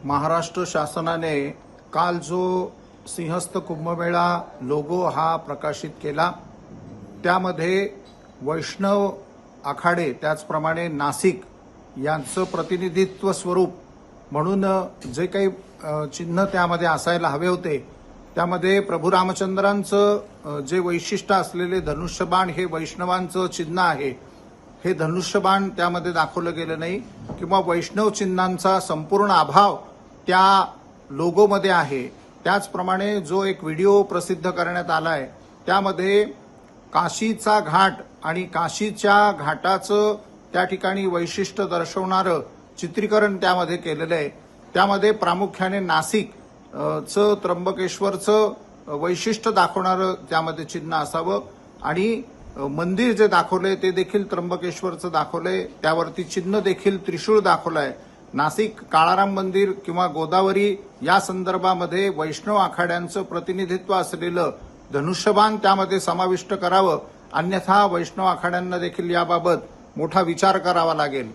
महाराष्ट्र शासनाने काल जो सिंहस्थ कुंभमेळा लोगो हा प्रकाशित केला, त्यामध्ये वैष्णव आखाडे त्याचप्रमाणे नाशिक यांचं प्रतिनिधित्व स्वरूप म्हणून जे काही चिन्ह त्यामध्ये असायला हवे होते, त्यामध्ये प्रभू रामचंद्रांचं जे वैशिष्ट्य असलेले धनुष्यबाण हे वैष्णवांचं चिन्ह आहे, हे धनुष्यबाण त्यामध्ये दाखवलं गेलं नाही किंवा वैष्णव चिन्हांचा संपूर्ण अभाव त्या लोगोमध्ये आहे। त्याचप्रमाणे जो एक व्हिडिओ प्रसिद्ध करण्यात आलाय, त्यामध्ये काशीचा घाट आणि काशीच्या घाटाचं त्या ठिकाणी वैशिष्ट्य दर्शवणारं चित्रीकरण त्यामध्ये केलेलं आहे। त्यामध्ये प्रामुख्याने नाशिक चं त्र्यंबकेश्वरचं वैशिष्ट्य दाखवणारं त्यामध्ये चिन्ह असावं आणि मंदिर जे दाखवलंय ते देखील त्र्यंबकेश्वरचं दाखवलंय, त्यावरती चिन्ह देखील त्रिशूळ दाखवलंय। नाशिक काळाराम मंदिर किंवा गोदावरी या संदर्भामध्ये वैष्णव आखाड्यांचं प्रतिनिधित्व असलेलं धनुष्यबाण त्यामध्ये समाविष्ट करावं, अन्यथा वैष्णव आखाड्यांना देखील याबाबत मोठा विचार करावा लागेल।